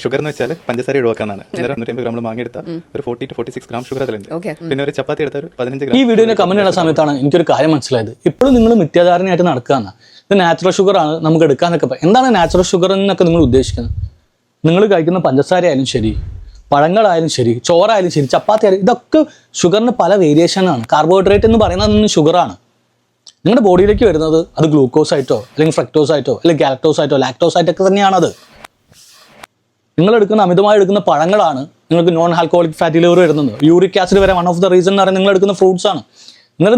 Sugar എന്ന് വെച്ചാൽ പഞ്ചസാര ഒഴിവാക്കാനാണ്. 250 ഗ്രാം വാങ്ങിയെടുത്ത ഒരു 40 to 46 ഗ്രാം ഷുഗർ അതിലുണ്ട്. പിന്നെ ഒരു ചപ്പാത്തി എടുത്ത ഒരു 15 ഗ്രാം. ഈ വീഡിയോന്റെ കമന്റ് ചെയ്യുന്ന സമയത്താണ് എനിക്കൊരു കാര്യം മനസ്സിലായത്. ഇപ്പോഴും നിങ്ങൾ മിഥ്യാധാരണയായിട്ട് നടക്കുകയാണ്. ഇത് നാച്ചുറൽ ഷുഗർ ആണ്, നമുക്ക് എടുക്കാന്നൊക്കെ. എന്താണ് നാച്ചുറൽ ഷുഗർ എന്നൊക്കെ നിങ്ങൾ ഉദ്ദേശിക്കുന്നത്? നിങ്ങൾ കഴിക്കുന്ന പഞ്ചസാര ആയാലും ശരി, പഴങ്ങളായാലും ശരി, ചോറായാലും ശരി, ചപ്പാത്തി ആയാലും, ഇതൊക്കെ ഷുഗറിന് പല വേരിയേഷനാണ്. കാർബോഹൈഡ്രേറ്റ് എന്ന് പറയുന്നത് ഷുഗറാണ്. നിങ്ങളുടെ ബോഡിയിലേക്ക് വരുന്നത് അത് ഗ്ലൂക്കോസ് ആയിട്ടോ അല്ലെങ്കിൽ ഫ്രക്ടോസ് ആയിട്ടോ അല്ലെങ്കിൽ ഗാലക്ടോസ് ആയിട്ടോ ലാക്ടോസ് ആയിട്ടൊക്കെ തന്നെയാണത്. നിങ്ങൾ അമിതമായി എടുക്കുന്ന പഴങ്ങളാണ് നിങ്ങൾക്ക് നോൺ ആൽക്കഹോളിക് ഫാറ്റി ലിവർ വരുന്നത്. യൂറിക് ആസിഡ് വരെ വൺ ഓഫ് ദ റീസൺ എന്ന് പറയുന്നത് നിങ്ങൾ എടുക്കുന്ന ഫ്രൂട്ട്സ് ആണ്.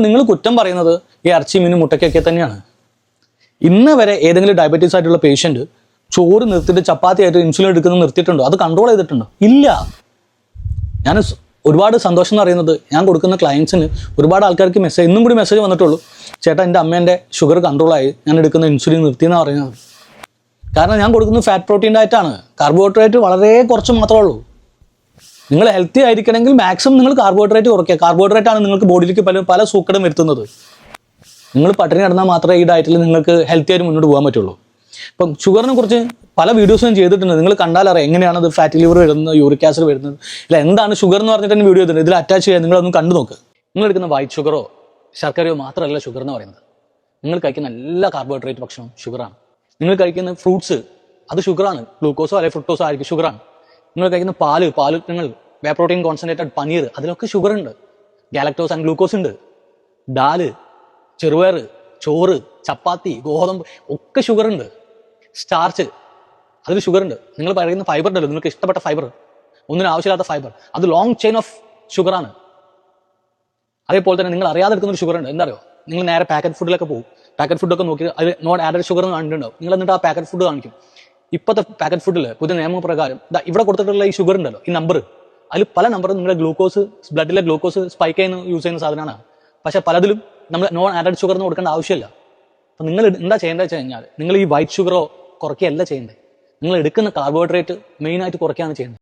നിങ്ങൾ കുറ്റം പറയുന്നത് ഈ ഇറച്ചി, മീനും, മുട്ടയ്ക്കൊക്കെ തന്നെയാണ്. ഇന്ന് വരെ ഏതെങ്കിലും ഡയബറ്റീസ് ആയിട്ടുള്ള പേഷ്യന്റ് ചോറ് നിർത്തിയിട്ട് ചപ്പാത്തി ആയിട്ട് ഇൻസുലിൻ എടുക്കുന്നത് നിർത്തിയിട്ടുണ്ടോ? അത് കൺട്രോൾ ചെയ്തിട്ടുണ്ടോ? ഇല്ല. ഞാൻ ഒരുപാട് സന്തോഷം എന്ന് പറയുന്നത്, ഞാൻ കൊടുക്കുന്ന ക്ലയൻസിന് ഒരുപാട് ആൾക്കാർക്ക് ഇന്നും കൂടി മെസ്സേജ് വന്നിട്ടുള്ളൂ, ചേട്ടാ എൻ്റെ അമ്മേൻ്റെ ഷുഗർ കൺട്രോളായി, ഞാൻ എടുക്കുന്ന ഇൻസുലിൻ നിർത്തിയെന്ന് പറയുന്നത്. കാരണം ഞാൻ കൊടുക്കുന്നത് ഫാറ്റ് പ്രോട്ടീൻ ഡയറ്റാണ്. കാർബോഹൈഡ്രേറ്റ് വളരെ കുറച്ച് മാത്രമേ ഉള്ളൂ. നിങ്ങൾ ഹെൽത്തി ആയിരിക്കണമെങ്കിൽ മാക്സിമം നിങ്ങൾ കാർബോഹൈഡ്രേറ്റ് കുറയ്ക്കുക. കാർബോഹൈഡ്രേറ്റ് ആണ് നിങ്ങൾക്ക് ബോഡിയിലേക്ക് പല സൂക്കടും വരുത്തുന്നത്. നിങ്ങൾ പട്ടിണി കിടന്നാൽ മാത്രമേ ഈ ഡയറ്റിൽ നിങ്ങൾക്ക് ഹെൽത്തി ആയിട്ട് മുന്നോട്ട് പോകാൻ പറ്റുള്ളൂ. ഇപ്പം ഷുഗറിനെ കുറിച്ച് പല വീഡിയോസും ചെയ്തിട്ടുണ്ട്. നിങ്ങൾ കണ്ടാലറിയാം എങ്ങനെയാണ് ഇത് ഫാറ്റി ലിവർ വരുന്നത്, യൂറിക് ആസിഡ് വരുന്നത്, ഇല്ല എന്താണ് ഷുഗർ എന്ന് പറഞ്ഞിട്ട് തന്നെ വീഡിയോ ചെയ്തിട്ടുണ്ട്. ഇതിൽ അറ്റാച്ച് ചെയ്യാൻ നിങ്ങളൊന്ന് കണ്ടു നോക്ക്. നിങ്ങൾ എടുക്കുന്ന വൈറ്റ് ഷുഗറോ ശർക്കരയോ മാത്രമല്ല ഷുഗർ എന്ന് പറയുന്നത്. നിങ്ങൾ കഴിക്കുന്ന എല്ലാ കാർബോഹൈഡ്രേറ്റ് ഭക്ഷണവും ഷുഗറാണ്. നിങ്ങൾ കഴിക്കുന്ന ഫ്രൂട്ട്സ് അത് ഷുഗറാണ്. ഗ്ലൂക്കോസോ അല്ലെങ്കിൽ ഫ്രുക്ടോസോ ആയിരിക്കും ഷുഗറാണ്. നിങ്ങൾ കഴിക്കുന്ന പാലുൽപ്പന്നങ്ങൾ, വേ പ്രോട്ടീൻ കോൺസെൻട്രേറ്റഡ് പനീർ, അതിലൊക്കെ ഷുഗർ ഉണ്ട്. ഗാലക്ടോസ് ആൻഡ് ഗ്ലൂക്കോസ് ഉണ്ട്. ദാല്, ചെറുപയർ, ചോറ്, ചപ്പാത്തി, ഗോതമ്പ് ഒക്കെ ഷുഗർ ഉണ്ട്. സ്റ്റാർച്ച് അതിൽ ഷുഗർ ഉണ്ട്. നിങ്ങൾ പറയുന്ന ഫൈബർ ഉണ്ടല്ലോ, നിങ്ങൾക്ക് ഇഷ്ടപ്പെട്ട ഫൈബർ, ഒന്നിനും ആവശ്യമില്ലാത്ത ഫൈബർ, അത് ലോങ് ചെയിൻ ഓഫ് ഷുഗറാണ്. അതേപോലെ തന്നെ നിങ്ങൾ അറിയാതെ എടുക്കുന്ന ഒരു ഷുഗർ ഉണ്ട്. എന്താ അറിയോ? നിങ്ങൾ നേരെ പാക്കറ്റ് ഫുഡിലൊക്കെ പോകും. പാക്കറ്റ് ഫുഡൊക്കെ നോക്കി അത് നോട്ട് ആഡഡ് ഷുഗർ എന്ന് കണ്ടിട്ടുണ്ടാവും. നിങ്ങൾ എന്നിട്ട് ആ പാക്കറ്റ് ഫുഡ് കാണിക്കും. ഇപ്പോഴത്തെ പാക്കറ്റ് ഫുഡിൽ പുതിയ നിയമപ്രകാരം ഇവിടെ കൊടുത്തിട്ടുള്ള ഈ ഷുഗർ ഉണ്ടല്ലോ, ഈ നമ്പർ, അതിൽ പല നമ്പറും നിങ്ങളുടെ ഗ്ലൂക്കോസ്, ബ്ലഡിലെ ഗ്ലൂക്കോസ് സ്പൈക്ക് ചെയ്യുന്ന യൂസ് ചെയ്യുന്ന സാധനമാണ്. പക്ഷേ പലതിലും നമ്മൾ നോൺ ആഡഡ് ഷുഗർ എന്ന് കൊടുക്കേണ്ട ആവശ്യമില്ല. അപ്പം നിങ്ങൾ എന്താ ചെയ്യേണ്ടത് വെച്ച് കഴിഞ്ഞാൽ, നിങ്ങൾ ഈ വൈറ്റ് ഷുഗറോ കുറയ്ക്കുകയല്ല ചെയ്യേണ്ടത്. നിങ്ങൾ എടുക്കുന്ന കാർബോഹൈഡ്രേറ്റ് മെയിനായിട്ട് കുറയ്ക്കുകയാണ് ചെയ്യുന്നത്.